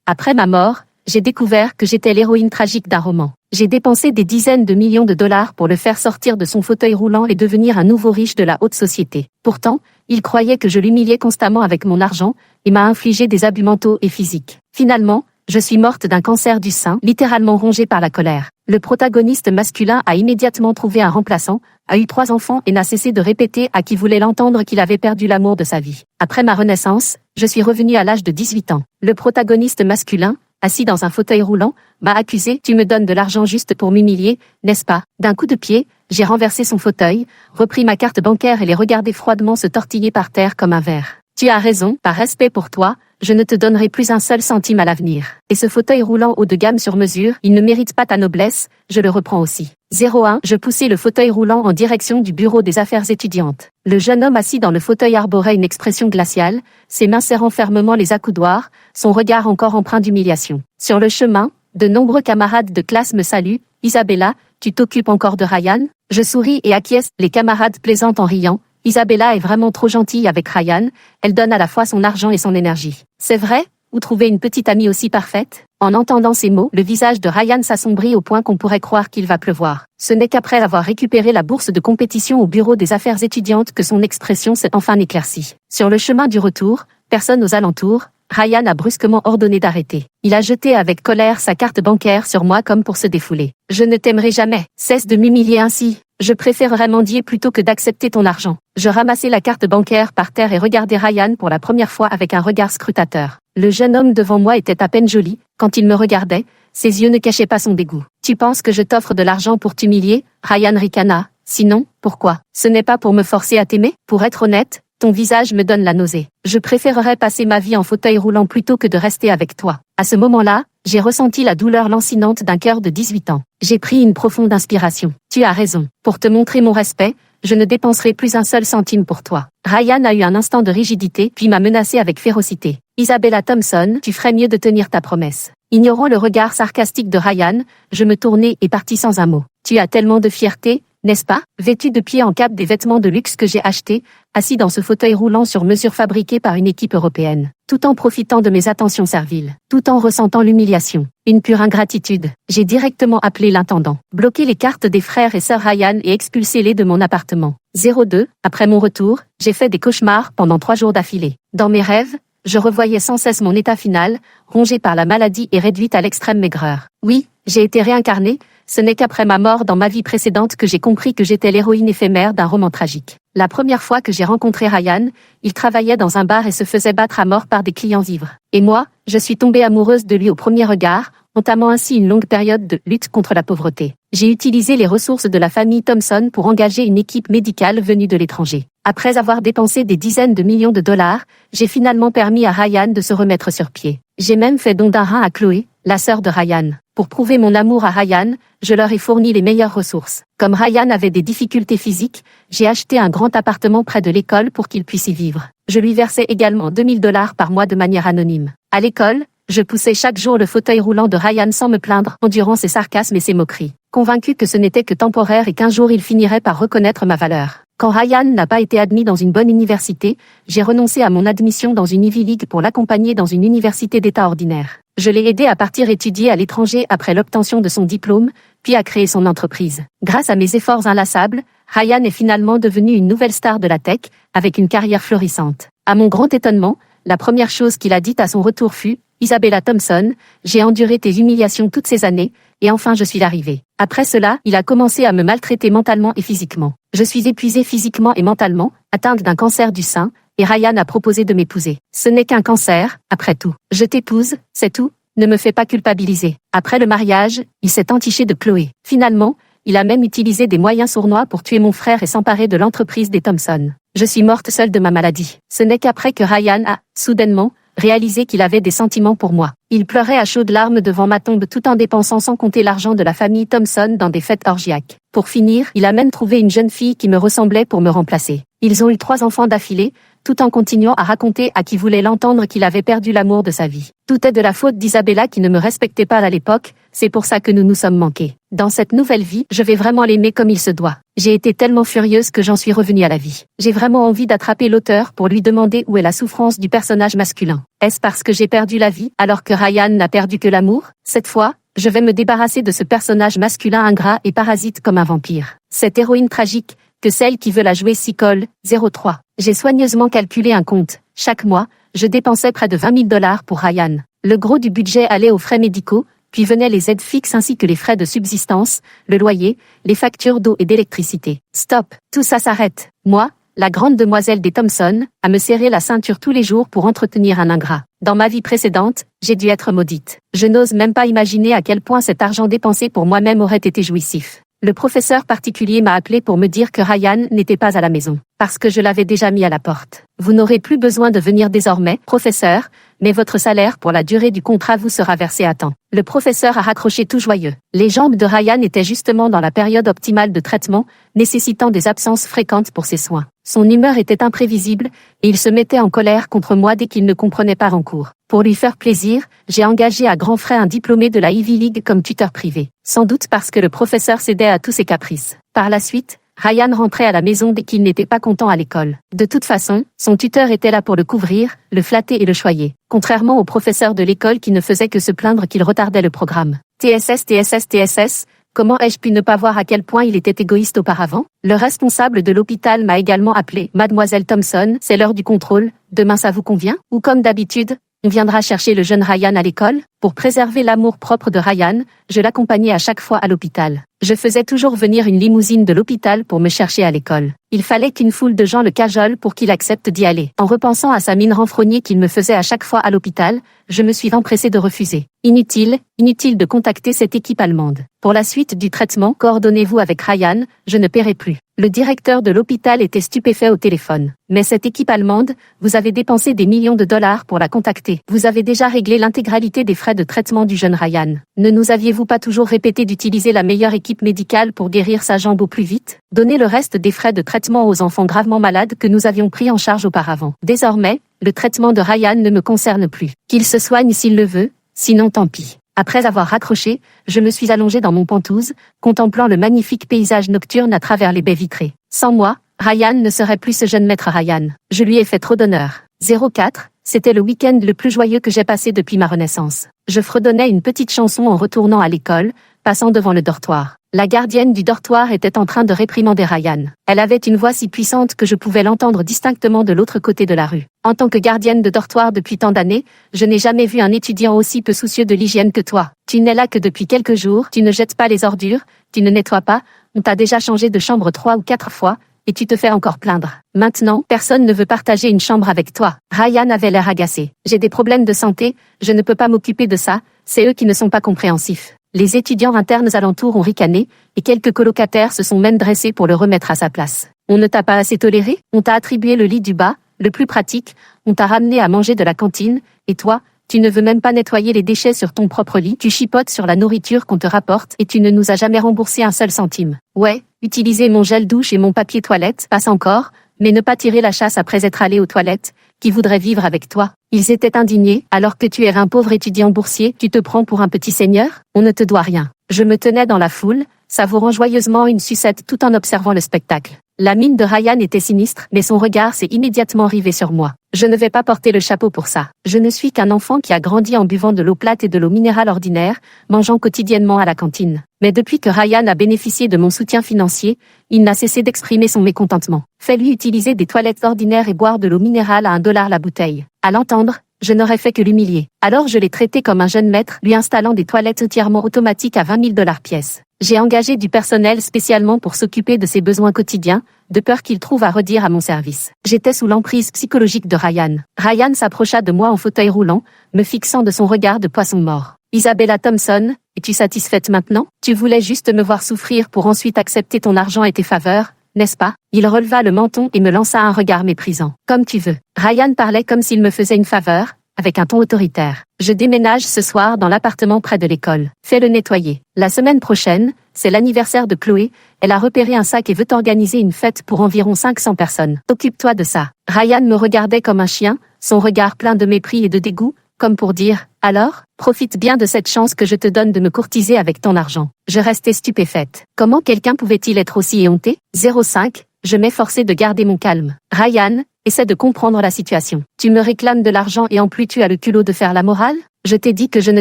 Après ma mort, j'ai découvert que j'étais l'héroïne tragique d'un roman. J'ai dépensé des dizaines de millions de dollars pour le faire sortir de son fauteuil roulant et devenir un nouveau riche de la haute société. Pourtant, il croyait que je l'humiliais constamment avec mon argent et m'a infligé des abus mentaux et physiques. Finalement, je suis morte d'un cancer du sein, littéralement rongée par la colère. Le protagoniste masculin a immédiatement trouvé un remplaçant, a eu 3 enfants et n'a cessé de répéter à qui voulait l'entendre qu'il avait perdu l'amour de sa vie. Après ma renaissance, je suis revenue à l'âge de 18 ans. Le protagoniste masculin, assis dans un fauteuil roulant, m'a accusé « Tu me donnes de l'argent juste pour m'humilier, n'est-ce pas ?» D'un coup de pied, j'ai renversé son fauteuil, repris ma carte bancaire et l'ai regardé froidement se tortiller par terre comme un ver. « Tu as raison, par respect pour toi, je ne te donnerai plus un seul centime à l'avenir. Et ce fauteuil roulant haut de gamme sur mesure, il ne mérite pas ta noblesse, je le reprends aussi. » 01. Je poussai le fauteuil roulant en direction du bureau des affaires étudiantes. Le jeune homme assis dans le fauteuil arborait une expression glaciale, ses mains serrant fermement les accoudoirs, son regard encore empreint d'humiliation. Sur le chemin, de nombreux camarades de classe me saluent. « Isabella, tu t'occupes encore de Ryan ?» Je souris et acquiesce, les camarades plaisantent en riant. « Isabella est vraiment trop gentille avec Ryan, elle donne à la fois son argent et son énergie. » C'est vrai ? Où trouver une petite amie aussi parfaite ? En entendant ces mots, le visage de Ryan s'assombrit au point qu'on pourrait croire qu'il va pleuvoir. Ce n'est qu'après avoir récupéré la bourse de compétition au bureau des affaires étudiantes que son expression s'est enfin éclaircie. Sur le chemin du retour, personne aux alentours, Ryan a brusquement ordonné d'arrêter. Il a jeté avec colère sa carte bancaire sur moi comme pour se défouler. « Je ne t'aimerai jamais. Cesse de m'humilier ainsi. Je préférerais mendier plutôt que d'accepter ton argent. » Je ramassai la carte bancaire par terre et regardai Ryan pour la première fois avec un regard scrutateur. Le jeune homme devant moi était à peine joli, quand il me regardait, ses yeux ne cachaient pas son dégoût. « Tu penses que je t'offre de l'argent pour t'humilier ?» Ryan ricana. « Sinon, pourquoi ? Ce n'est pas pour me forcer à t'aimer ? Pour être honnête, ton visage me donne la nausée. Je préférerais passer ma vie en fauteuil roulant plutôt que de rester avec toi. » À ce moment-là, j'ai ressenti la douleur lancinante d'un cœur de 18 ans. J'ai pris une profonde inspiration. « Tu as raison. Pour te montrer mon respect, je ne dépenserai plus un seul centime pour toi. » Ryan a eu un instant de rigidité, puis m'a menacé avec férocité. « Isabella Thompson, tu ferais mieux de tenir ta promesse. » Ignorant le regard sarcastique de Ryan, je me tournai et partis sans un mot. « Tu as tellement de fierté, n'est-ce pas ?» Vêtu de pied en cap des vêtements de luxe que j'ai achetés, assis dans ce fauteuil roulant sur mesure fabriqué par une équipe européenne, tout en profitant de mes attentions serviles, tout en ressentant l'humiliation, une pure ingratitude, j'ai directement appelé l'intendant, bloqué les cartes des frères et sœurs Ryan et expulsé-les de mon appartement. 02. Après mon retour, j'ai fait des cauchemars pendant 3 jours d'affilée. Dans mes rêves, je revoyais sans cesse mon état final, rongé par la maladie et réduite à l'extrême maigreur. Oui, j'ai été réincarnée, ce n'est qu'après ma mort dans ma vie précédente que j'ai compris que j'étais l'héroïne éphémère d'un roman tragique. La première fois que j'ai rencontré Ryan, il travaillait dans un bar et se faisait battre à mort par des clients ivres. Et moi, je suis tombée amoureuse de lui au premier regard, entamant ainsi une longue période de lutte contre la pauvreté. J'ai utilisé les ressources de la famille Thompson pour engager une équipe médicale venue de l'étranger. Après avoir dépensé des dizaines de millions de dollars, j'ai finalement permis à Ryan de se remettre sur pied. J'ai même fait don d'un rein à Chloé, la sœur de Ryan. Pour prouver mon amour à Ryan, je leur ai fourni les meilleures ressources. Comme Ryan avait des difficultés physiques, j'ai acheté un grand appartement près de l'école pour qu'il puisse y vivre. Je lui versais également 2000 dollars par mois de manière anonyme. À l'école, je poussais chaque jour le fauteuil roulant de Ryan sans me plaindre, endurant ses sarcasmes et ses moqueries, convaincu que ce n'était que temporaire et qu'un jour il finirait par reconnaître ma valeur. Quand Ryan n'a pas été admis dans une bonne université, j'ai renoncé à mon admission dans une Ivy League pour l'accompagner dans une université d'État ordinaire. Je l'ai aidé à partir étudier à l'étranger après l'obtention de son diplôme, puis à créer son entreprise. Grâce à mes efforts inlassables, Ryan est finalement devenu une nouvelle star de la tech, avec une carrière florissante. À mon grand étonnement, la première chose qu'il a dite à son retour fut « Isabella Thompson, j'ai enduré tes humiliations toutes ces années, et enfin je suis arrivé. » Après cela, il a commencé à me maltraiter mentalement et physiquement. Je suis épuisée physiquement et mentalement, atteinte d'un cancer du sein, et Ryan a proposé de m'épouser. Ce n'est qu'un cancer, après tout. Je t'épouse, c'est tout, ne me fais pas culpabiliser. Après le mariage, il s'est entiché de Chloé. Finalement, il a même utilisé des moyens sournois pour tuer mon frère et s'emparer de l'entreprise des Thompson. Je suis morte seule de ma maladie. Ce n'est qu'après que Ryan a, soudainement, réalisé qu'il avait des sentiments pour moi. Il pleurait à chaudes larmes devant ma tombe tout en dépensant sans compter l'argent de la famille Thompson dans des fêtes orgiaques. Pour finir, il a même trouvé une jeune fille qui me ressemblait pour me remplacer. Ils ont eu 3 enfants d'affilée, tout en continuant à raconter à qui voulait l'entendre qu'il avait perdu l'amour de sa vie. Tout est de la faute d'Isabella qui ne me respectait pas à l'époque, c'est pour ça que nous nous sommes manqués. Dans cette nouvelle vie, je vais vraiment l'aimer comme il se doit. J'ai été tellement furieuse que j'en suis revenue à la vie. J'ai vraiment envie d'attraper l'auteur pour lui demander où est la souffrance du personnage masculin. Est-ce parce que j'ai perdu la vie alors que Ryan n'a perdu que l'amour? Cette fois, je vais me débarrasser de ce personnage masculin ingrat et parasite comme un vampire. Cette héroïne tragique, que celle qui veut la jouer s'y colle, 03. J'ai soigneusement calculé un compte. Chaque mois, je dépensais près de 20 000 $ pour Ryan. Le gros du budget allait aux frais médicaux, puis venaient les aides fixes ainsi que les frais de subsistance, le loyer, les factures d'eau et d'électricité. Stop, tout ça s'arrête. Moi, la grande demoiselle des Thompson, à me serrer la ceinture tous les jours pour entretenir un ingrat. Dans ma vie précédente, j'ai dû être maudite. Je n'ose même pas imaginer à quel point cet argent dépensé pour moi-même aurait été jouissif. Le professeur particulier m'a appelé pour me dire que Ryan n'était pas à la maison, parce que je l'avais déjà mis à la porte. Vous n'aurez plus besoin de venir désormais, professeur, mais votre salaire pour la durée du contrat vous sera versé à temps. Le professeur a raccroché tout joyeux. Les jambes de Ryan étaient justement dans la période optimale de traitement, nécessitant des absences fréquentes pour ses soins. Son humeur était imprévisible, et il se mettait en colère contre moi dès qu'il ne comprenait pas en cours. Pour lui faire plaisir, j'ai engagé à grands frais un diplômé de la Ivy League comme tuteur privé. Sans doute parce que le professeur cédait à tous ses caprices. Par la suite, Ryan rentrait à la maison dès qu'il n'était pas content à l'école. De toute façon, son tuteur était là pour le couvrir, le flatter et le choyer. Contrairement au professeur de l'école qui ne faisait que se plaindre qu'il retardait le programme. TSS, comment ai-je pu ne pas voir à quel point il était égoïste auparavant? Le responsable de l'hôpital m'a également appelé. Mademoiselle Thompson, c'est l'heure du contrôle, demain ça vous convient? Ou comme d'habitude, on viendra chercher le jeune Ryan à l'école? Pour préserver l'amour-propre de Ryan, je l'accompagnais à chaque fois à l'hôpital. Je faisais toujours venir une limousine de l'hôpital pour me chercher à l'école. Il fallait qu'une foule de gens le cajolent pour qu'il accepte d'y aller. En repensant à sa mine renfrognée qu'il me faisait à chaque fois à l'hôpital, je me suis empressée de refuser. Inutile de contacter cette équipe allemande. Pour la suite du traitement, coordonnez-vous avec Ryan, je ne paierai plus. Le directeur de l'hôpital était stupéfait au téléphone. Mais cette équipe allemande, vous avez dépensé des millions de dollars pour la contacter. Vous avez déjà réglé l'intégralité des frais de traitement du jeune Ryan. Ne nous aviez-vous pas toujours répété d'utiliser la meilleure équipe médicale pour guérir sa jambe au plus vite? Donnez le reste des frais de traitement aux enfants gravement malades que nous avions pris en charge auparavant. Désormais, le traitement de Ryan ne me concerne plus. Qu'il se soigne s'il le veut, sinon tant pis. Après avoir raccroché, je me suis allongée dans mon pentouse, contemplant le magnifique paysage nocturne à travers les baies vitrées. Sans moi, Ryan ne serait plus ce jeune maître Ryan. Je lui ai fait trop d'honneur. 04, c'était le week-end le plus joyeux que j'ai passé depuis ma renaissance. Je fredonnais une petite chanson en retournant à l'école, passant devant le dortoir. La gardienne du dortoir était en train de réprimander Ryan. Elle avait une voix si puissante que je pouvais l'entendre distinctement de l'autre côté de la rue. En tant que gardienne de dortoir depuis tant d'années, je n'ai jamais vu un étudiant aussi peu soucieux de l'hygiène que toi. Tu n'es là que depuis quelques jours, tu ne jettes pas les ordures, tu ne nettoies pas, on t'a déjà changé de chambre 3 ou 4 fois, et tu te fais encore plaindre. Maintenant, personne ne veut partager une chambre avec toi. Ryan avait l'air agacé. J'ai des problèmes de santé, je ne peux pas m'occuper de ça, c'est eux qui ne sont pas compréhensifs. Les étudiants internes alentours ont ricané, et quelques colocataires se sont même dressés pour le remettre à sa place. On ne t'a pas assez toléré? On t'a attribué le lit du bas, le plus pratique, on t'a ramené à manger de la cantine, et toi, tu ne veux même pas nettoyer les déchets sur ton propre lit, tu chipotes sur la nourriture qu'on te rapporte et tu ne nous as jamais remboursé un seul centime. Ouais, utiliser mon gel douche et mon papier toilette, passe encore, mais ne pas tirer la chasse après être allé aux toilettes, qui voudrait vivre avec toi? Ils étaient indignés, alors que tu es un pauvre étudiant boursier, tu te prends pour un petit seigneur? On ne te doit rien. Je me tenais dans la foule, savourant joyeusement une sucette tout en observant le spectacle. La mine de Ryan était sinistre, mais son regard s'est immédiatement rivé sur moi. Je ne vais pas porter le chapeau pour ça. Je ne suis qu'un enfant qui a grandi en buvant de l'eau plate et de l'eau minérale ordinaire, mangeant quotidiennement à la cantine. Mais depuis que Ryan a bénéficié de mon soutien financier, il n'a cessé d'exprimer son mécontentement. Fais-lui utiliser des toilettes ordinaires et boire de l'eau minérale à $1 la bouteille. À l'entendre, je n'aurais fait que l'humilier. Alors je l'ai traité comme un jeune maître, lui installant des toilettes entièrement automatiques à $20 000 pièce. J'ai engagé du personnel spécialement pour s'occuper de ses besoins quotidiens, de peur qu'il trouve à redire à mon service. J'étais sous l'emprise psychologique de Ryan. Ryan s'approcha de moi en fauteuil roulant, me fixant de son regard de poisson mort. Isabella Thompson, es-tu satisfaite maintenant? Tu voulais juste me voir souffrir pour ensuite accepter ton argent et tes faveurs, n'est-ce pas? Il releva le menton et me lança un regard méprisant. Comme tu veux. Ryan parlait comme s'il me faisait une faveur, avec un ton autoritaire. Je déménage ce soir dans l'appartement près de l'école. Fais-le nettoyer. La semaine prochaine, c'est l'anniversaire de Chloé. Elle a repéré un sac et veut organiser une fête pour environ 500 personnes. Occupe-toi de ça. Ryan me regardait comme un chien, son regard plein de mépris et de dégoût, comme pour dire « Alors, profite bien de cette chance que je te donne de me courtiser avec ton argent. » Je restais stupéfaite. Comment quelqu'un pouvait-il être aussi éhonté? 05. Je m'efforçais de garder mon calme. Ryan, essaie de comprendre la situation. Tu me réclames de l'argent et en plus tu as le culot de faire la morale? Je t'ai dit que je ne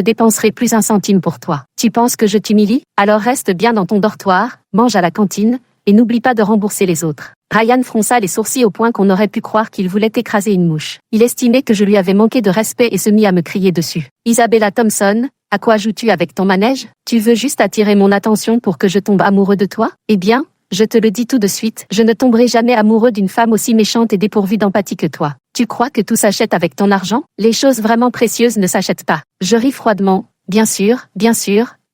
dépenserai plus un centime pour toi. Tu penses que je t'humilie? Alors reste bien dans ton dortoir, mange à la cantine, et n'oublie pas de rembourser les autres. Ryan fronça les sourcils au point qu'on aurait pu croire qu'il voulait écraser une mouche. Il estimait que je lui avais manqué de respect et se mit à me crier dessus. Isabella Thompson, à quoi joues-tu avec ton manège? Tu veux juste attirer mon attention pour que je tombe amoureux de toi? Eh bien, je te le dis tout de suite, je ne tomberai jamais amoureux d'une femme aussi méchante et dépourvue d'empathie que toi. Tu crois que tout s'achète avec ton argent? Les choses vraiment précieuses ne s'achètent pas. Je ris froidement. Bien sûr,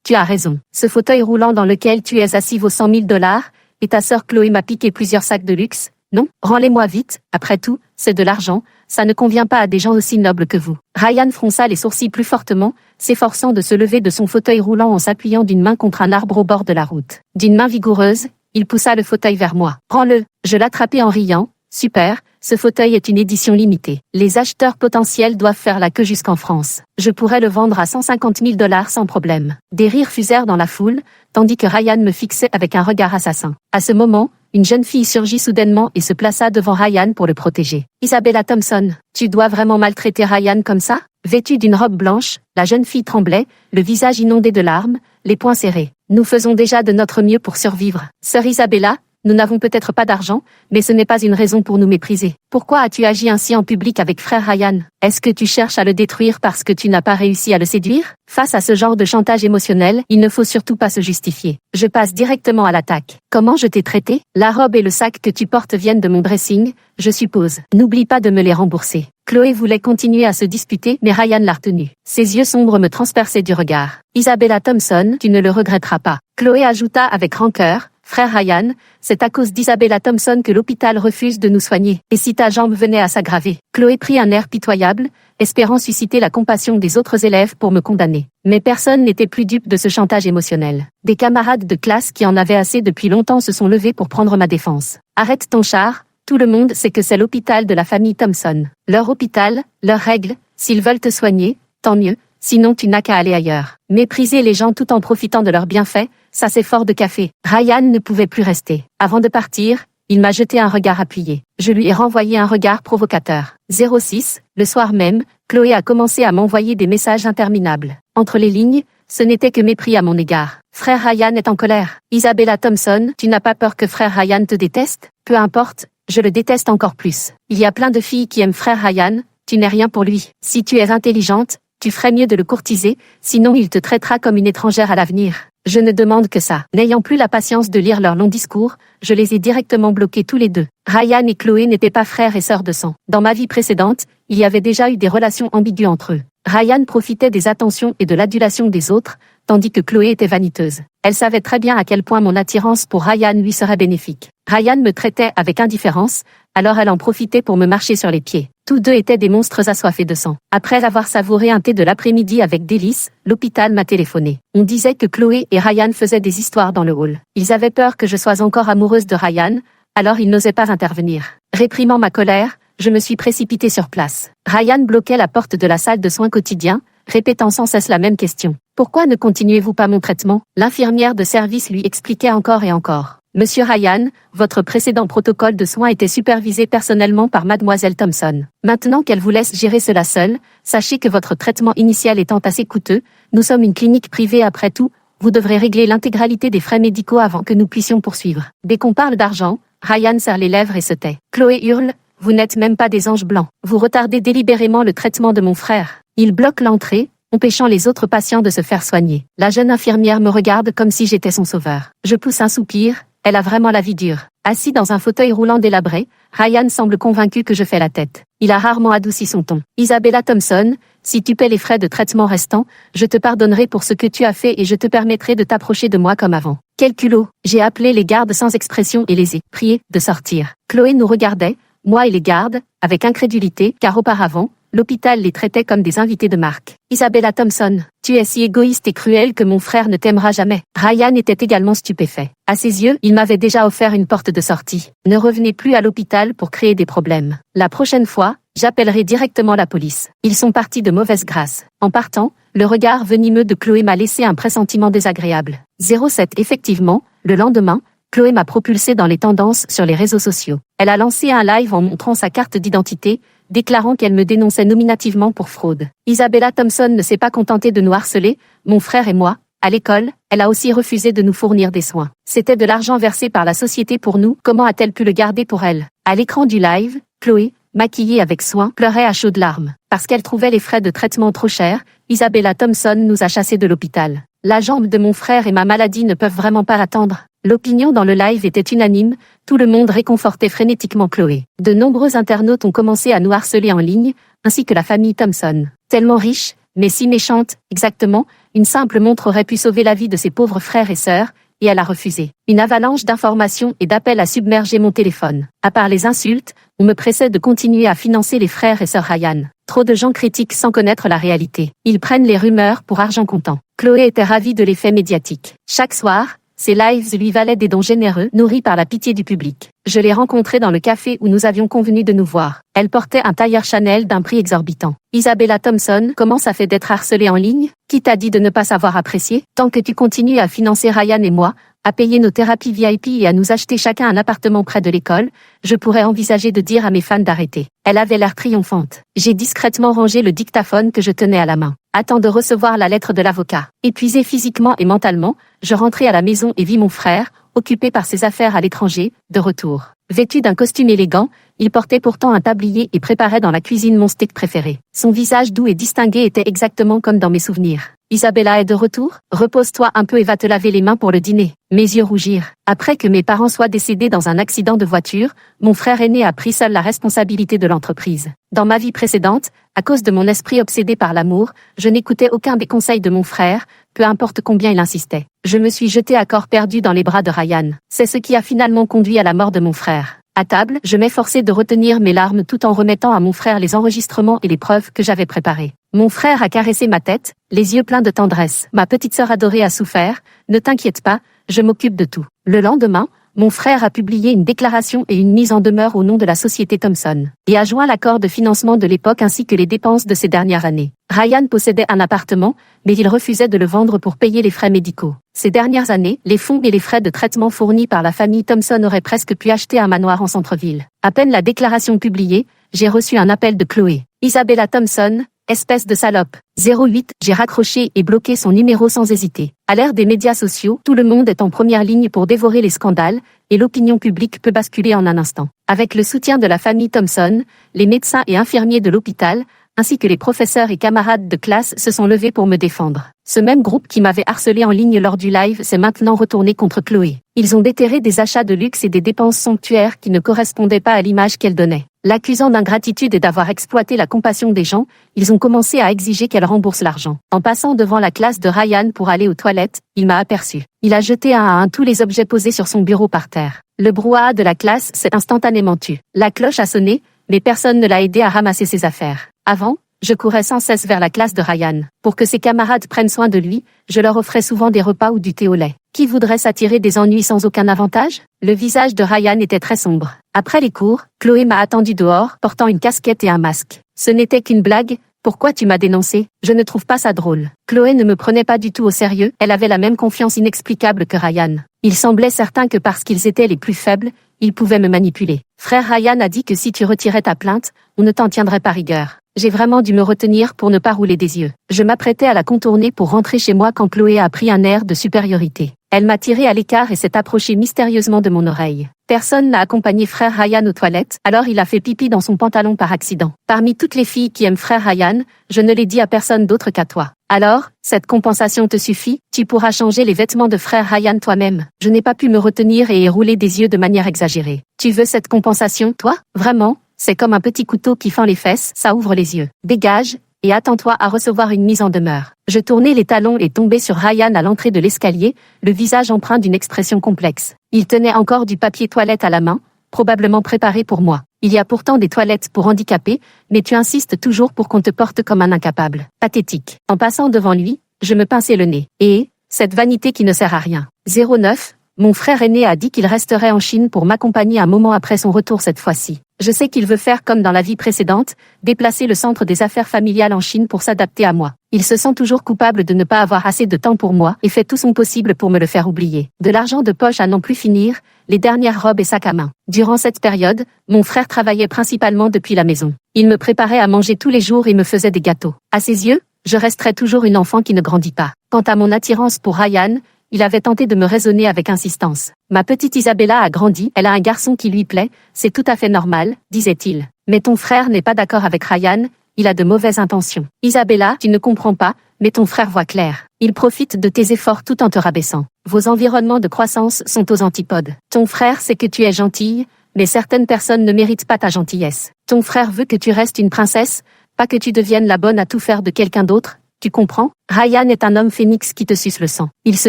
tu as raison. Ce fauteuil roulant dans lequel tu es assis vaut 100 000 $, et ta sœur Chloé m'a piqué plusieurs sacs de luxe. Non, rends-les-moi vite, après tout, c'est de l'argent, ça ne convient pas à des gens aussi nobles que vous. Ryan fronça les sourcils plus fortement, s'efforçant de se lever de son fauteuil roulant en s'appuyant d'une main contre un arbre au bord de la route. D'une main vigoureuse, il poussa le fauteuil vers moi. Prends-le. Je l'attrapai en riant. Super, ce fauteuil est une édition limitée. Les acheteurs potentiels doivent faire la queue jusqu'en France. Je pourrais le vendre à 150 000 $ sans problème. Des rires fusèrent dans la foule, tandis que Ryan me fixait avec un regard assassin. À ce moment, une jeune fille surgit soudainement et se plaça devant Ryan pour le protéger. Isabella Thompson, tu dois vraiment maltraiter Ryan comme ça? Vêtue d'une robe blanche, la jeune fille tremblait, le visage inondé de larmes, les poings serrés. Nous faisons déjà de notre mieux pour survivre. Sœur Isabella, nous n'avons peut-être pas d'argent, mais ce n'est pas une raison pour nous mépriser. Pourquoi as-tu agi ainsi en public avec frère Ryan? Est-ce que tu cherches à le détruire parce que tu n'as pas réussi à le séduire? Face à ce genre de chantage émotionnel, il ne faut surtout pas se justifier. Je passe directement à l'attaque. Comment je t'ai traité? La robe et le sac que tu portes viennent de mon dressing, je suppose. N'oublie pas de me les rembourser. Chloé voulait continuer à se disputer, mais Ryan l'a retenue. Ses yeux sombres me transperçaient du regard. Isabella Thompson, tu ne le regretteras pas. Chloé ajouta avec rancœur. Frère Ryan, c'est à cause d'Isabella Thompson que l'hôpital refuse de nous soigner. Et si ta jambe venait à s'aggraver? Chloé prit un air pitoyable, espérant susciter la compassion des autres élèves pour me condamner. Mais personne n'était plus dupe de ce chantage émotionnel. Des camarades de classe qui en avaient assez depuis longtemps se sont levés pour prendre ma défense. Arrête ton char, tout le monde sait que c'est l'hôpital de la famille Thompson. Leur hôpital, leurs règles, s'ils veulent te soigner, tant mieux, sinon tu n'as qu'à aller ailleurs. Mépriser les gens tout en profitant de leurs bienfaits, ça c'est fort de café. Ryan ne pouvait plus rester. Avant de partir, il m'a jeté un regard appuyé. Je lui ai renvoyé un regard provocateur. 06, le soir même, Chloé a commencé à m'envoyer des messages interminables. Entre les lignes, ce n'était que mépris à mon égard. Frère Ryan est en colère. Isabella Thompson, tu n'as pas peur que frère Ryan te déteste? Peu importe, je le déteste encore plus. Il y a plein de filles qui aiment frère Ryan, tu n'es rien pour lui. Si tu es intelligente, tu ferais mieux de le courtiser, sinon il te traitera comme une étrangère à l'avenir. Je ne demande que ça. N'ayant plus la patience de lire leurs longs discours, je les ai directement bloqués tous les deux. Ryan et Chloé n'étaient pas frères et sœurs de sang. Dans ma vie précédente, il y avait déjà eu des relations ambiguës entre eux. Ryan profitait des attentions et de l'adulation des autres, tandis que Chloé était vaniteuse. Elle savait très bien à quel point mon attirance pour Ryan lui serait bénéfique. Ryan me traitait avec indifférence, alors elle en profitait pour me marcher sur les pieds. Tous deux étaient des monstres assoiffés de sang. Après avoir savouré un thé de l'après-midi avec délice, l'hôpital m'a téléphoné. On disait que Chloé et Ryan faisaient des histoires dans le hall. Ils avaient peur que je sois encore amoureuse de Ryan, alors ils n'osaient pas intervenir. Réprimant ma colère, je me suis précipitée sur place. Ryan bloquait la porte de la salle de soins quotidiens, répétant sans cesse la même question. « Pourquoi ne continuez-vous pas mon traitement ?» L'infirmière de service lui expliquait encore et encore. « Monsieur Ryan, votre précédent protocole de soins était supervisé personnellement par mademoiselle Thompson. Maintenant qu'elle vous laisse gérer cela seule, sachez que votre traitement initial étant assez coûteux, nous sommes une clinique privée après tout, vous devrez régler l'intégralité des frais médicaux avant que nous puissions poursuivre. » Dès qu'on parle d'argent, Ryan serre les lèvres et se tait. Chloé hurle. « Vous n'êtes même pas des anges blancs. Vous retardez délibérément le traitement de mon frère. » Il bloque l'entrée, empêchant les autres patients de se faire soigner. La jeune infirmière me regarde comme si j'étais son sauveur. Je pousse un soupir, elle a vraiment la vie dure. Assis dans un fauteuil roulant délabré, Ryan semble convaincu que je fais la tête. Il a rarement adouci son ton. « Isabella Thompson, si tu paies les frais de traitement restants, je te pardonnerai pour ce que tu as fait et je te permettrai de t'approcher de moi comme avant. » Quel culot! J'ai appelé les gardes sans expression et les ai priés de sortir. Chloé nous regardait, moi et les gardes, avec incrédulité, car auparavant, l'hôpital les traitait comme des invités de marque. Isabella Thompson, tu es si égoïste et cruel que mon frère ne t'aimera jamais. Ryan était également stupéfait. À ses yeux, il m'avait déjà offert une porte de sortie. Ne revenez plus à l'hôpital pour créer des problèmes. La prochaine fois, j'appellerai directement la police. Ils sont partis de mauvaise grâce. En partant, le regard venimeux de Chloé m'a laissé un pressentiment désagréable. 07 Effectivement, le lendemain, Chloé m'a propulsé dans les tendances sur les réseaux sociaux. Elle a lancé un live en montrant sa carte d'identité, déclarant qu'elle me dénonçait nominativement pour fraude. Isabella Thompson ne s'est pas contentée de nous harceler, mon frère et moi. À l'école, elle a aussi refusé de nous fournir des soins. C'était de l'argent versé par la société pour nous, comment a-t-elle pu le garder pour elle? À l'écran du live, Chloé, maquillée avec soin, pleurait à chaudes larmes. Parce qu'elle trouvait les frais de traitement trop chers, Isabella Thompson nous a chassés de l'hôpital. La jambe de mon frère et ma maladie ne peuvent vraiment pas attendre. L'opinion dans le live était unanime, tout le monde réconfortait frénétiquement Chloé. De nombreux internautes ont commencé à nous harceler en ligne, ainsi que la famille Thompson. Tellement riche, mais si méchante, exactement, une simple montre aurait pu sauver la vie de ses pauvres frères et sœurs, et elle a refusé. Une avalanche d'informations et d'appels a submergé mon téléphone. À part les insultes, on me pressait de continuer à financer les frères et sœurs Ryan. Trop de gens critiquent sans connaître la réalité. Ils prennent les rumeurs pour argent comptant. Chloé était ravie de l'effet médiatique. Chaque soir, ses lives lui valaient des dons généreux, nourris par la pitié du public. Je l'ai rencontrée dans le café où nous avions convenu de nous voir. Elle portait un tailleur Chanel d'un prix exorbitant. Isabella Thompson, comment ça fait d'être harcelée en ligne? Qui t'a dit de ne pas savoir apprécier? Tant que tu continues à financer Ryan et moi, à payer nos thérapies VIP et à nous acheter chacun un appartement près de l'école, je pourrais envisager de dire à mes fans d'arrêter. Elle avait l'air triomphante. J'ai discrètement rangé le dictaphone que je tenais à la main. Attends de recevoir la lettre de l'avocat. Épuisée physiquement et mentalement, je rentrai à la maison et vis mon frère, occupé par ses affaires à l'étranger, de retour. Vêtu d'un costume élégant, il portait pourtant un tablier et préparait dans la cuisine mon steak préféré. Son visage doux et distingué était exactement comme dans mes souvenirs. Isabella est de retour? Repose-toi un peu et va te laver les mains pour le dîner. Mes yeux rougirent. Après que mes parents soient décédés dans un accident de voiture, mon frère aîné a pris seul la responsabilité de l'entreprise. Dans ma vie précédente, à cause de mon esprit obsédé par l'amour, je n'écoutais aucun des conseils de mon frère, peu importe combien il insistait. Je me suis jetée à corps perdu dans les bras de Ryan. C'est ce qui a finalement conduit à la mort de mon frère. À table, je m'efforçais de retenir mes larmes tout en remettant à mon frère les enregistrements et les preuves que j'avais préparées. Mon frère a caressé ma tête, les yeux pleins de tendresse. Ma petite sœur adorée a souffert, ne t'inquiète pas, je m'occupe de tout. Le lendemain, mon frère a publié une déclaration et une mise en demeure au nom de la société Thompson, et a joint l'accord de financement de l'époque ainsi que les dépenses de ces dernières années. Ryan possédait un appartement, mais il refusait de le vendre pour payer les frais médicaux. Ces dernières années, les fonds et les frais de traitement fournis par la famille Thompson auraient presque pu acheter un manoir en centre-ville. À peine la déclaration publiée, j'ai reçu un appel de Chloé. Isabella Thompson, espèce de salope. 08, j'ai raccroché et bloqué son numéro sans hésiter. À l'ère des médias sociaux, tout le monde est en première ligne pour dévorer les scandales, et l'opinion publique peut basculer en un instant. Avec le soutien de la famille Thompson, les médecins et infirmiers de l'hôpital, ainsi que les professeurs et camarades de classe se sont levés pour me défendre. Ce même groupe qui m'avait harcelé en ligne lors du live s'est maintenant retourné contre Chloé. Ils ont déterré des achats de luxe et des dépenses somptuaires qui ne correspondaient pas à l'image qu'elle donnait. L'accusant d'ingratitude et d'avoir exploité la compassion des gens, ils ont commencé à exiger qu'elle rembourse l'argent. En passant devant la classe de Ryan pour aller aux toilettes, il m'a aperçu. Il a jeté un à un tous les objets posés sur son bureau par terre. Le brouhaha de la classe s'est instantanément tu. La cloche a sonné, mais personne ne l'a aidé à ramasser ses affaires. Avant, je courais sans cesse vers la classe de Ryan. Pour que ses camarades prennent soin de lui, je leur offrais souvent des repas ou du thé au lait. Qui voudrait s'attirer des ennuis sans aucun avantage? Le visage de Ryan était très sombre. Après les cours, Chloé m'a attendu dehors, portant une casquette et un masque. Ce n'était qu'une blague. Pourquoi tu m'as dénoncé? Je ne trouve pas ça drôle. Chloé ne me prenait pas du tout au sérieux, elle avait la même confiance inexplicable que Ryan. Il semblait certain que parce qu'ils étaient les plus faibles, ils pouvaient me manipuler. Frère Ryan a dit que si tu retirais ta plainte, on ne t'en tiendrait pas rigueur. J'ai vraiment dû me retenir pour ne pas rouler des yeux. Je m'apprêtais à la contourner pour rentrer chez moi quand Chloé a pris un air de supériorité. Elle m'a tiré à l'écart et s'est approchée mystérieusement de mon oreille. Personne n'a accompagné frère Ryan aux toilettes, alors il a fait pipi dans son pantalon par accident. Parmi toutes les filles qui aiment frère Ryan, je ne l'ai dit à personne d'autre qu'à toi. Alors, cette compensation te suffit, tu pourras changer les vêtements de frère Ryan toi-même. Je n'ai pas pu me retenir et ai roulé des yeux de manière exagérée. Tu veux cette compensation, toi? Vraiment? C'est comme un petit couteau qui fend les fesses, ça ouvre les yeux. Dégage, et attends-toi à recevoir une mise en demeure. Je tournai les talons et tombai sur Ryan à l'entrée de l'escalier, le visage empreint d'une expression complexe. Il tenait encore du papier toilette à la main, probablement préparé pour moi. Il y a pourtant des toilettes pour handicapés, mais tu insistes toujours pour qu'on te porte comme un incapable. Pathétique. En passant devant lui, je me pinçais le nez. Et, cette vanité qui ne sert à rien. 09. Mon frère aîné a dit qu'il resterait en Chine pour m'accompagner un moment après son retour cette fois-ci. Je sais qu'il veut faire comme dans la vie précédente, déplacer le centre des affaires familiales en Chine pour s'adapter à moi. Il se sent toujours coupable de ne pas avoir assez de temps pour moi et fait tout son possible pour me le faire oublier. De l'argent de poche à n'en plus finir, les dernières robes et sacs à main. Durant cette période, mon frère travaillait principalement depuis la maison. Il me préparait à manger tous les jours et me faisait des gâteaux. À ses yeux, je resterai toujours une enfant qui ne grandit pas. Quant à mon attirance pour Ryan, il avait tenté de me raisonner avec insistance. Ma petite Isabella a grandi, elle a un garçon qui lui plaît, c'est tout à fait normal, disait-il. Mais ton frère n'est pas d'accord avec Ryan, il a de mauvaises intentions. Isabella, tu ne comprends pas, mais ton frère voit clair. Il profite de tes efforts tout en te rabaissant. Vos environnements de croissance sont aux antipodes. Ton frère sait que tu es gentille, mais certaines personnes ne méritent pas ta gentillesse. Ton frère veut que tu restes une princesse, pas que tu deviennes la bonne à tout faire de quelqu'un d'autre. Tu comprends? Ryan est un homme phénix qui te suce le sang. Il se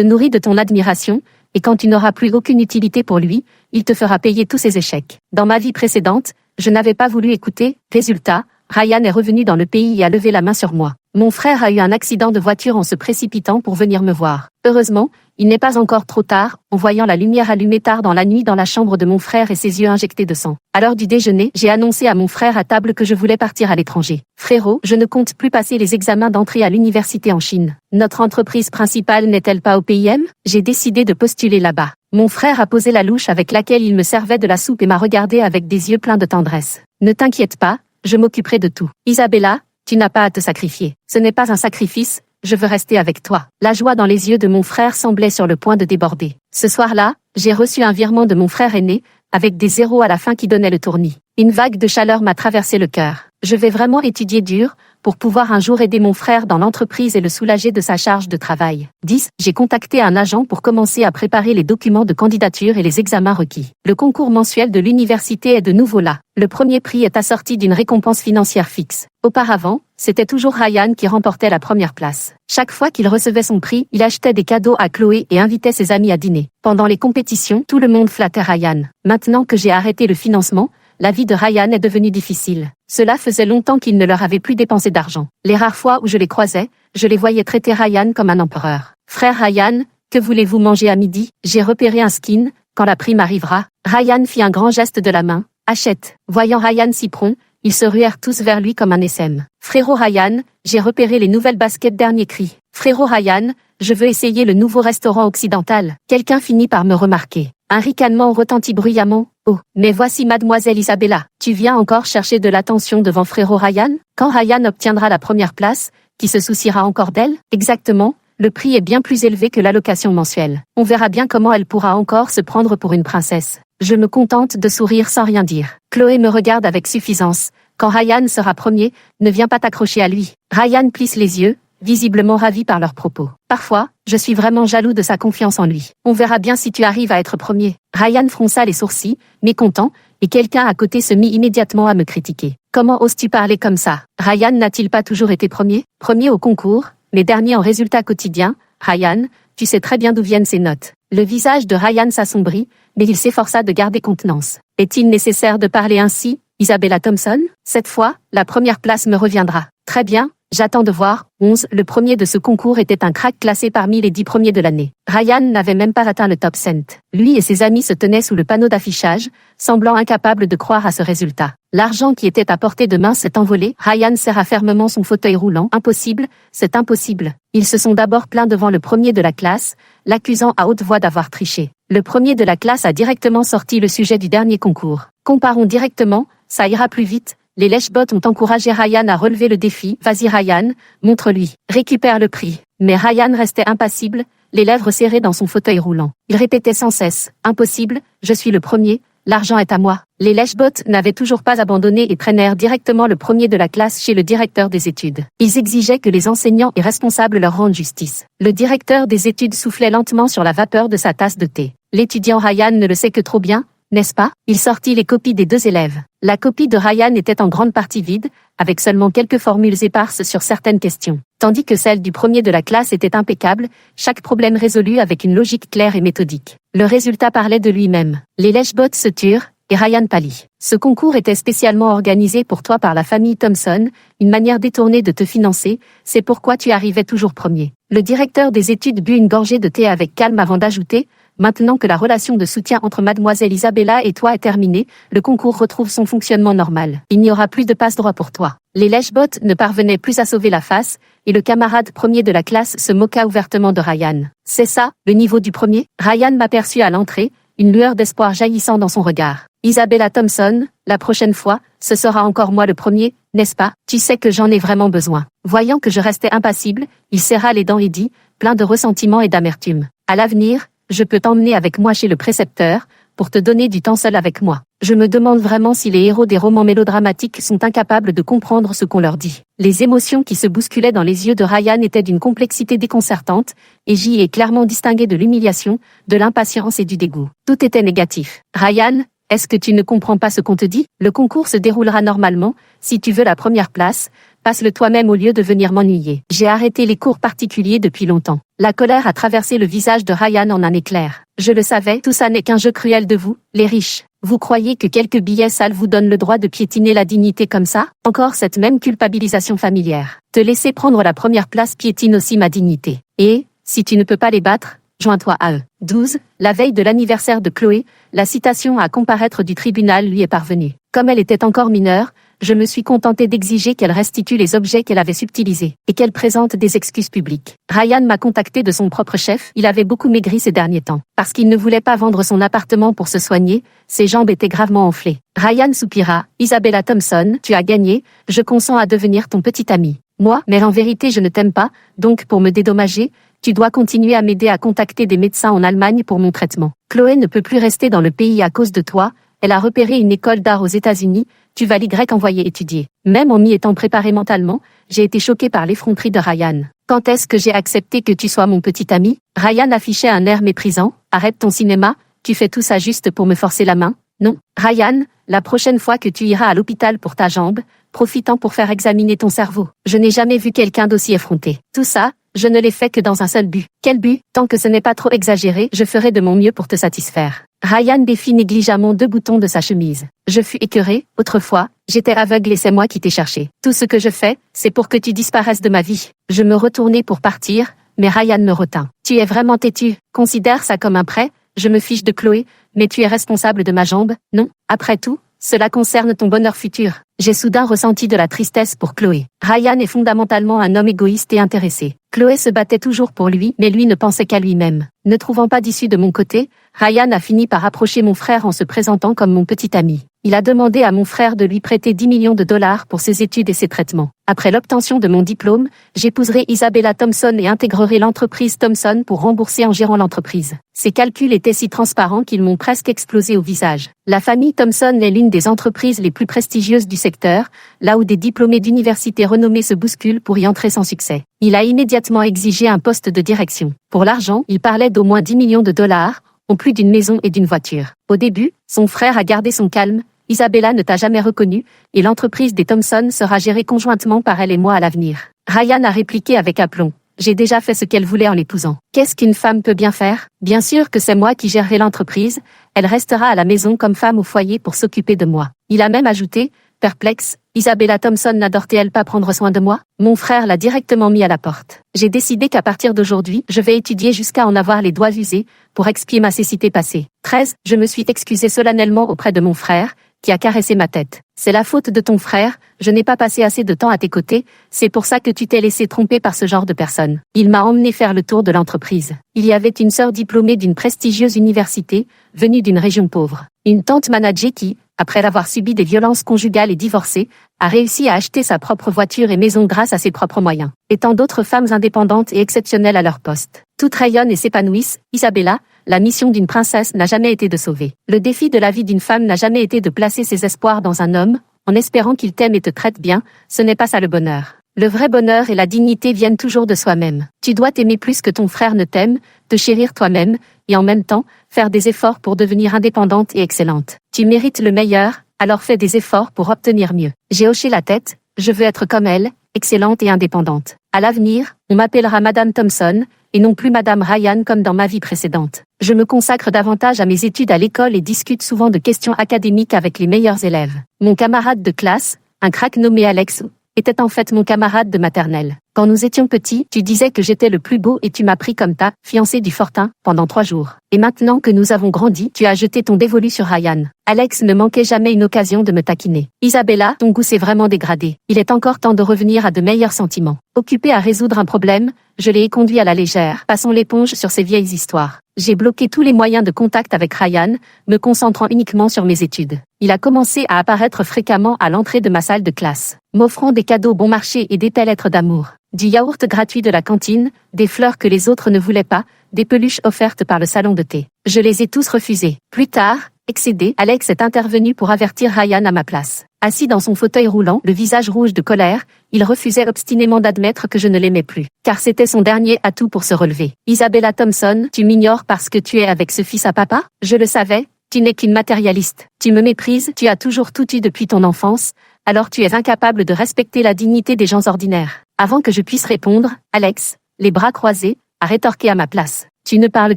nourrit de ton admiration, et quand tu n'auras plus aucune utilité pour lui, il te fera payer tous ses échecs. Dans ma vie précédente, je n'avais pas voulu écouter. Résultat, Ryan est revenu dans le pays et a levé la main sur moi. Mon frère a eu un accident de voiture en se précipitant pour venir me voir. Heureusement, il n'est pas encore trop tard, en voyant la lumière allumée tard dans la nuit dans la chambre de mon frère et ses yeux injectés de sang. À l'heure du déjeuner, j'ai annoncé à mon frère à table que je voulais partir à l'étranger. Frérot, je ne compte plus passer les examens d'entrée à l'université en Chine. Notre entreprise principale n'est-elle pas au PIM? J'ai décidé de postuler là-bas. Mon frère a posé la louche avec laquelle il me servait de la soupe et m'a regardé avec des yeux pleins de tendresse. Ne t'inquiète pas, je m'occuperai de tout. Isabella, tu n'as pas à te sacrifier. Ce n'est pas un sacrifice, je veux rester avec toi. La joie dans les yeux de mon frère semblait sur le point de déborder. Ce soir-là, j'ai reçu un virement de mon frère aîné, avec des zéros à la fin qui donnaient le tournis. Une vague de chaleur m'a traversé le cœur. Je vais vraiment étudier dur, pour pouvoir un jour aider mon frère dans l'entreprise et le soulager de sa charge de travail. 10. J'ai contacté un agent pour commencer à préparer les documents de candidature et les examens requis. Le concours mensuel de l'université est de nouveau là. Le premier prix est assorti d'une récompense financière fixe. Auparavant, c'était toujours Ryan qui remportait la première place. Chaque fois qu'il recevait son prix, il achetait des cadeaux à Chloé et invitait ses amis à dîner. Pendant les compétitions, tout le monde flattait Ryan. Maintenant que j'ai arrêté le financement, la vie de Ryan est devenue difficile. Cela faisait longtemps qu'il ne leur avait plus dépensé d'argent. Les rares fois où je les croisais, je les voyais traiter Ryan comme un empereur. Frère Ryan, que voulez-vous manger à midi? J'ai repéré un skin, quand la prime arrivera. Ryan fit un grand geste de la main. Achète. Voyant Ryan si prompt, ils se ruèrent tous vers lui comme un SM. Frérot Ryan, j'ai repéré les nouvelles baskets dernier cri. Frérot Ryan, je veux essayer le nouveau restaurant occidental. Quelqu'un finit par me remarquer. Un ricanement retentit bruyamment. Oh, mais voici mademoiselle Isabella. Tu viens encore chercher de l'attention devant frérot Ryan? Quand Ryan obtiendra la première place, qui se souciera encore d'elle? Exactement, le prix est bien plus élevé que l'allocation mensuelle. On verra bien comment elle pourra encore se prendre pour une princesse. Je me contente de sourire sans rien dire. Chloé me regarde avec suffisance. Quand Ryan sera premier, ne viens pas t'accrocher à lui. Ryan plisse les yeux, visiblement ravi par leurs propos. Parfois, je suis vraiment jaloux de sa confiance en lui. On verra bien si tu arrives à être premier. Ryan fronça les sourcils, mécontent, et quelqu'un à côté se mit immédiatement à me critiquer. Comment oses-tu parler comme ça? Ryan n'a-t-il pas toujours été premier? Premier au concours, mais dernier en résultats quotidiens? Ryan, tu sais très bien d'où viennent ces notes. Le visage de Ryan s'assombrit, mais il s'efforça de garder contenance. Est-il nécessaire de parler ainsi, Isabella Thompson? Cette fois, la première place me reviendra. Très bien. J'attends de voir. 11. Le premier de ce concours était un crack classé parmi les 10 premiers de l'année. Ryan n'avait même pas atteint le top 100. Lui et ses amis se tenaient sous le panneau d'affichage, semblant incapables de croire à ce résultat. L'argent qui était à portée de main s'est envolé. Ryan serra fermement son fauteuil roulant. Impossible, c'est impossible. Ils se sont d'abord plaints devant le premier de la classe, l'accusant à haute voix d'avoir triché. Le premier de la classe a directement sorti le sujet du dernier concours. Comparons directement, ça ira plus vite. Les lèche-bottes ont encouragé Ryan à relever le défi. Vas-y Ryan, montre-lui. Récupère le prix. Mais Ryan restait impassible, les lèvres serrées dans son fauteuil roulant. Il répétait sans cesse. Impossible, je suis le premier, l'argent est à moi. Les lèche-bottes n'avaient toujours pas abandonné et traînèrent directement le premier de la classe chez le directeur des études. Ils exigeaient que les enseignants et responsables leur rendent justice. Le directeur des études soufflait lentement sur la vapeur de sa tasse de thé. L'étudiant Ryan ne le sait que trop bien, n'est-ce pas? Il sortit les copies des 2 élèves. La copie de Ryan était en grande partie vide, avec seulement quelques formules éparses sur certaines questions. Tandis que celle du premier de la classe était impeccable, chaque problème résolu avec une logique claire et méthodique. Le résultat parlait de lui-même. Les lèche-bottes se turent, et Ryan pâlit. Ce concours était spécialement organisé pour toi par la famille Thompson, une manière détournée de te financer, c'est pourquoi tu arrivais toujours premier. Le directeur des études but une gorgée de thé avec calme avant d'ajouter: maintenant que la relation de soutien entre mademoiselle Isabella et toi est terminée, le concours retrouve son fonctionnement normal. Il n'y aura plus de passe-droit pour toi. Les lèche-bottes ne parvenaient plus à sauver la face, et le camarade premier de la classe se moqua ouvertement de Ryan. C'est ça, le niveau du premier? Ryan m'aperçut à l'entrée, une lueur d'espoir jaillissant dans son regard. Isabella Thompson, la prochaine fois, ce sera encore moi le premier, n'est-ce pas? Tu sais que j'en ai vraiment besoin. Voyant que je restais impassible, il serra les dents et dit, plein de ressentiment et d'amertume: à l'avenir, je peux t'emmener avec moi chez le précepteur, pour te donner du temps seul avec moi. Je me demande vraiment si les héros des romans mélodramatiques sont incapables de comprendre ce qu'on leur dit. Les émotions qui se bousculaient dans les yeux de Ryan étaient d'une complexité déconcertante, et j'y ai clairement distingué de l'humiliation, de l'impatience et du dégoût. Tout était négatif. Ryan, est-ce que tu ne comprends pas ce qu'on te dit? Le concours se déroulera normalement, si tu veux la première place, passe-le toi-même au lieu de venir m'ennuyer. J'ai arrêté les cours particuliers depuis longtemps. La colère a traversé le visage de Ryan en un éclair. Je le savais, tout ça n'est qu'un jeu cruel de vous, les riches. Vous croyez que quelques billets sales vous donnent le droit de piétiner la dignité comme ça? Encore cette même culpabilisation familière. Te laisser prendre la première place piétine aussi ma dignité. Et, si tu ne peux pas les battre, joins-toi à eux. 12. La veille de l'anniversaire de Chloé, la citation à comparaître du tribunal lui est parvenue. Comme elle était encore mineure, je me suis contenté d'exiger qu'elle restitue les objets qu'elle avait subtilisés, et qu'elle présente des excuses publiques. Ryan m'a contacté de son propre chef, il avait beaucoup maigri ces derniers temps. Parce qu'il ne voulait pas vendre son appartement pour se soigner, ses jambes étaient gravement enflées. Ryan soupira: Isabella Thompson, tu as gagné, je consens à devenir ton petit ami. Moi, mais en vérité je ne t'aime pas, donc pour me dédommager, tu dois continuer à m'aider à contacter des médecins en Allemagne pour mon traitement. Chloé ne peut plus rester dans le pays à cause de toi, elle a repéré une école d'art aux États-Unis, tu vas l'Y envoyer étudier. Même en m'y étant préparé mentalement, j'ai été choqué par l'effronterie de Ryan. Quand est-ce que j'ai accepté que tu sois mon petit ami? Ryan affichait un air méprisant. Arrête ton cinéma, tu fais tout ça juste pour me forcer la main? Non. Ryan, la prochaine fois que tu iras à l'hôpital pour ta jambe, profitant pour faire examiner ton cerveau. Je n'ai jamais vu quelqu'un d'aussi effronté. Tout ça, je ne l'ai fait que dans un seul but. Quel but? Tant que ce n'est pas trop exagéré, je ferai de mon mieux pour te satisfaire. Ryan défit négligemment 2 boutons de sa chemise. Je fus écœuré, autrefois, j'étais aveugle et c'est moi qui t'ai cherché. Tout ce que je fais, c'est pour que tu disparaisses de ma vie. Je me retournai pour partir, mais Ryan me retint. Tu es vraiment têtu, considère ça comme un prêt, je me fiche de Chloé, mais tu es responsable de ma jambe, non? Après tout, cela concerne ton bonheur futur. J'ai soudain ressenti de la tristesse pour Chloé. Ryan est fondamentalement un homme égoïste et intéressé. Chloé se battait toujours pour lui, mais lui ne pensait qu'à lui-même. Ne trouvant pas d'issue de mon côté, Ryan a fini par approcher mon frère en se présentant comme mon petit ami. Il a demandé à mon frère de lui prêter 10 millions de dollars pour ses études et ses traitements. Après l'obtention de mon diplôme, j'épouserai Isabella Thompson et intégrerai l'entreprise Thompson pour rembourser en gérant l'entreprise. Ces calculs étaient si transparents qu'ils m'ont presque explosé au visage. La famille Thompson est l'une des entreprises les plus prestigieuses du secteur, là où des diplômés d'universités renommées se bousculent pour y entrer sans succès. Il a immédiatement exigé un poste de direction. Pour l'argent, il parlait d'au moins 10 millions de dollars, en plus d'une maison et d'une voiture. Au début, son frère a gardé son calme. Isabella ne t'a jamais reconnu, et l'entreprise des Thompson sera gérée conjointement par elle et moi à l'avenir. Ryan a répliqué avec aplomb. J'ai déjà fait ce qu'elle voulait en l'épousant. Qu'est-ce qu'une femme peut bien faire? Bien sûr que c'est moi qui gérerai l'entreprise, elle restera à la maison comme femme au foyer pour s'occuper de moi. Il a même ajouté, perplexe, Isabella Thompson n'adorait-elle pas prendre soin de moi? Mon frère l'a directement mis à la porte. J'ai décidé qu'à partir d'aujourd'hui, je vais étudier jusqu'à en avoir les doigts usés, pour expier ma cécité passée. 13. Je me suis excusé solennellement auprès de mon frère, qui a caressé ma tête. C'est la faute de ton frère, je n'ai pas passé assez de temps à tes côtés, c'est pour ça que tu t'es laissé tromper par ce genre de personne. Il m'a emmené faire le tour de l'entreprise. Il y avait une sœur diplômée d'une prestigieuse université, venue d'une région pauvre. Une tante managée qui, après avoir subi des violences conjugales et divorcée, a réussi à acheter sa propre voiture et maison grâce à ses propres moyens. Et tant d'autres femmes indépendantes et exceptionnelles à leur poste. Toutes rayonnent et s'épanouissent. Isabella, la mission d'une princesse n'a jamais été de sauver. Le défi de la vie d'une femme n'a jamais été de placer ses espoirs dans un homme, en espérant qu'il t'aime et te traite bien, ce n'est pas ça le bonheur. Le vrai bonheur et la dignité viennent toujours de soi-même. Tu dois t'aimer plus que ton frère ne t'aime, te chérir toi-même, et en même temps, faire des efforts pour devenir indépendante et excellente. Tu mérites le meilleur, alors fais des efforts pour obtenir mieux. J'ai hoché la tête, je veux être comme elle, excellente et indépendante. À l'avenir, on m'appellera Madame Thompson, et non plus Madame Ryan comme dans ma vie précédente. Je me consacre davantage à mes études à l'école et discute souvent de questions académiques avec les meilleurs élèves. Mon camarade de classe, un crack nommé Alex, était en fait mon camarade de maternelle. Quand nous étions petits, tu disais que j'étais le plus beau et tu m'as pris comme ta fiancée du fortin pendant 3 jours. Et maintenant que nous avons grandi, tu as jeté ton dévolu sur Ryan. Alex ne manquait jamais une occasion de me taquiner. Isabella, ton goût s'est vraiment dégradé. Il est encore temps de revenir à de meilleurs sentiments. Occupé à résoudre un problème, je l'ai conduit à la légère. Passons l'éponge sur ces vieilles histoires. J'ai bloqué tous les moyens de contact avec Ryan, me concentrant uniquement sur mes études. Il a commencé à apparaître fréquemment à l'entrée de ma salle de classe, m'offrant des cadeaux bon marché et des belles lettres d'amour. Du yaourt gratuit de la cantine, des fleurs que les autres ne voulaient pas, des peluches offertes par le salon de thé. Je les ai tous refusées. Plus tard, excédé, Alex est intervenu pour avertir Ryan à ma place. Assis dans son fauteuil roulant, le visage rouge de colère, il refusait obstinément d'admettre que je ne l'aimais plus, car c'était son dernier atout pour se relever. Isabella Thompson, tu m'ignores parce que tu es avec ce fils à papa? Je le savais, tu n'es qu'une matérialiste. Tu me méprises, tu as toujours tout eu depuis ton enfance, alors tu es incapable de respecter la dignité des gens ordinaires. Avant que je puisse répondre, Alex, les bras croisés, a rétorqué à ma place. Tu ne parles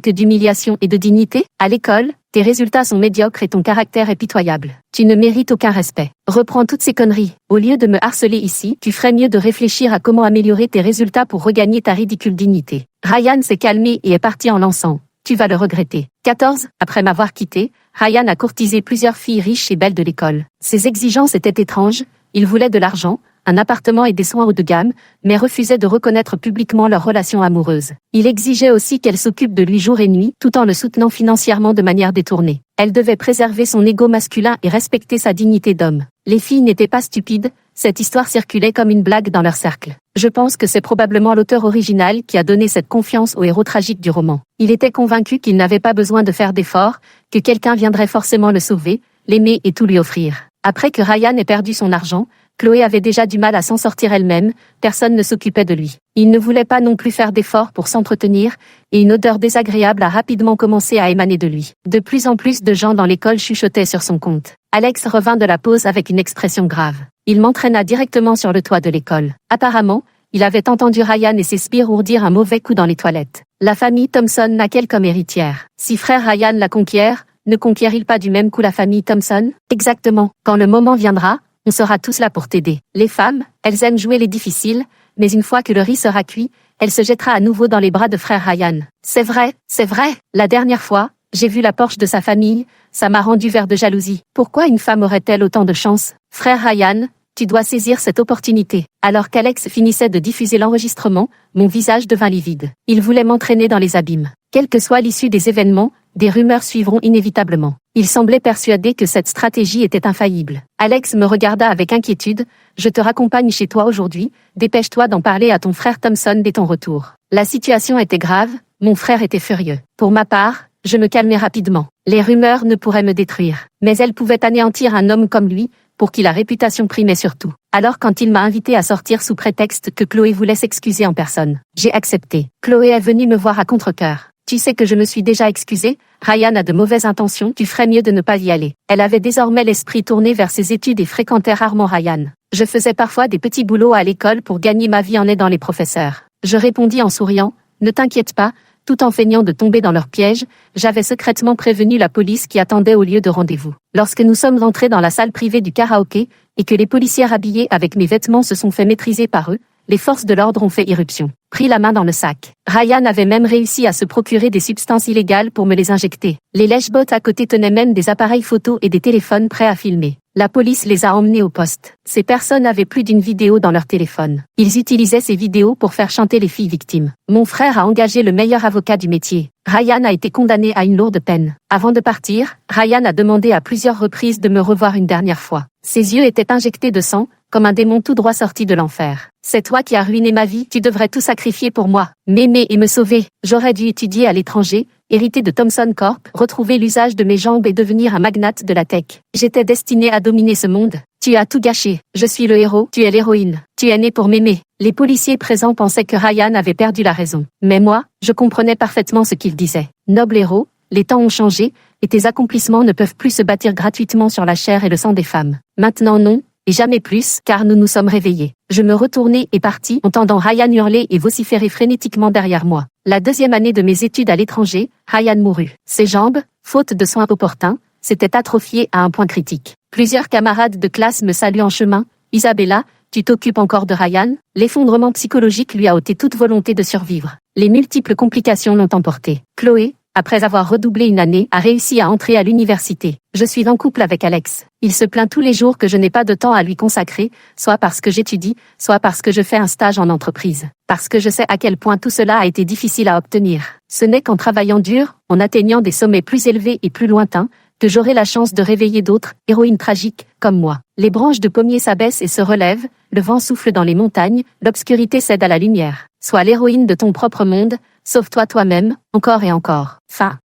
que d'humiliation et de dignité? À l'école, tes résultats sont médiocres et ton caractère est pitoyable. Tu ne mérites aucun respect. Reprends toutes ces conneries. Au lieu de me harceler ici, tu ferais mieux de réfléchir à comment améliorer tes résultats pour regagner ta ridicule dignité. Ryan s'est calmé et est parti en lançant. Tu vas le regretter. 14. Après m'avoir quitté, Ryan a courtisé plusieurs filles riches et belles de l'école. Ses exigences étaient étranges. Il voulait de l'argent, un appartement et des soins haut de gamme, mais refusait de reconnaître publiquement leur relation amoureuse. Il exigeait aussi qu'elle s'occupe de lui jour et nuit, tout en le soutenant financièrement de manière détournée. Elle devait préserver son ego masculin et respecter sa dignité d'homme. Les filles n'étaient pas stupides, cette histoire circulait comme une blague dans leur cercle. Je pense que c'est probablement l'auteur original qui a donné cette confiance au héros tragique du roman. Il était convaincu qu'il n'avait pas besoin de faire d'efforts, que quelqu'un viendrait forcément le sauver, l'aimer et tout lui offrir. Après que Ryan ait perdu son argent, Chloé avait déjà du mal à s'en sortir elle-même, personne ne s'occupait de lui. Il ne voulait pas non plus faire d'efforts pour s'entretenir, et une odeur désagréable a rapidement commencé à émaner de lui. De plus en plus de gens dans l'école chuchotaient sur son compte. Alex revint de la pause avec une expression grave. Il m'entraîna directement sur le toit de l'école. Apparemment, il avait entendu Ryan et ses sbires ourdir un mauvais coup dans les toilettes. La famille Thompson n'a qu'elle comme héritière. Si frère Ryan la conquiert, ne conquiert-il pas du même coup la famille Thompson? Exactement. Quand le moment viendra, on sera tous là pour t'aider. Les femmes, elles aiment jouer les difficiles, mais une fois que le riz sera cuit, elle se jettera à nouveau dans les bras de frère Ryan. C'est vrai, c'est vrai. La dernière fois, j'ai vu la Porsche de sa famille, ça m'a rendu vert de jalousie. Pourquoi une femme aurait-elle autant de chance? Frère Ryan, tu dois saisir cette opportunité. Alors qu'Alex finissait de diffuser l'enregistrement, mon visage devint livide. Il voulait m'entraîner dans les abîmes. Quelle que soit l'issue des événements, des rumeurs suivront inévitablement. Il semblait persuadé que cette stratégie était infaillible. Alex me regarda avec inquiétude. Je te raccompagne chez toi aujourd'hui, dépêche-toi d'en parler à ton frère Thompson dès ton retour. La situation était grave, mon frère était furieux. Pour ma part, je me calmai rapidement. Les rumeurs ne pourraient me détruire, mais elles pouvaient anéantir un homme comme lui, pour qui la réputation primait surtout. Alors quand il m'a invité à sortir sous prétexte que Chloé voulait s'excuser en personne, j'ai accepté. Chloé est venue me voir à contre-cœur. Tu sais que je me suis déjà excusée, Ryan a de mauvaises intentions, tu ferais mieux de ne pas y aller. Elle avait désormais l'esprit tourné vers ses études et fréquentait rarement Ryan. Je faisais parfois des petits boulots à l'école pour gagner ma vie en aidant les professeurs. Je répondis en souriant, ne t'inquiète pas, tout en feignant de tomber dans leur piège, j'avais secrètement prévenu la police qui attendait au lieu de rendez-vous. Lorsque nous sommes entrés dans la salle privée du karaoké, et que les policiers habillés avec mes vêtements se sont fait maîtriser par eux, les forces de l'ordre ont fait irruption. Pris la main dans le sac. Ryan avait même réussi à se procurer des substances illégales pour me les injecter. Les lèche-bottes à côté tenaient même des appareils photo et des téléphones prêts à filmer. La police les a emmenés au poste. Ces personnes avaient plus d'une vidéo dans leur téléphone. Ils utilisaient ces vidéos pour faire chanter les filles victimes. Mon frère a engagé le meilleur avocat du métier. Ryan a été condamné à une lourde peine. Avant de partir, Ryan a demandé à plusieurs reprises de me revoir une dernière fois. Ses yeux étaient injectés de sang, comme un démon tout droit sorti de l'enfer. C'est toi qui as ruiné ma vie, tu devrais tout sacrifier pour moi. M'aimer et me sauver. J'aurais dû étudier à l'étranger, hériter de Thomson Corp, retrouver l'usage de mes jambes et devenir un magnate de la tech. J'étais destiné à dominer ce monde. Tu as tout gâché. Je suis le héros, tu es l'héroïne. Tu es né pour m'aimer. Les policiers présents pensaient que Ryan avait perdu la raison. Mais moi, je comprenais parfaitement ce qu'il disait. Noble héros, les temps ont changé, et tes accomplissements ne peuvent plus se bâtir gratuitement sur la chair et le sang des femmes. Maintenant non. et jamais plus, car nous nous sommes réveillés. Je me retournai et partis, entendant Ryan hurler et vociférer frénétiquement derrière moi. La deuxième année de mes études à l'étranger, Ryan mourut. Ses jambes, faute de soins opportuns, s'étaient atrophiées à un point critique. Plusieurs camarades de classe me saluent en chemin. « Isabella, tu t'occupes encore de Ryan ?» L'effondrement psychologique lui a ôté toute volonté de survivre. Les multiples complications l'ont emporté. Chloé, après avoir redoublé une année, a réussi à entrer à l'université. Je suis en couple avec Alex. Il se plaint tous les jours que je n'ai pas de temps à lui consacrer, soit parce que j'étudie, soit parce que je fais un stage en entreprise. Parce que je sais à quel point tout cela a été difficile à obtenir. Ce n'est qu'en travaillant dur, en atteignant des sommets plus élevés et plus lointains, que j'aurai la chance de réveiller d'autres héroïnes tragiques, comme moi. Les branches de pommier s'abaissent et se relèvent, le vent souffle dans les montagnes, l'obscurité cède à la lumière. Sois l'héroïne de ton propre monde, sauve-toi toi-même, encore et encore. Fin.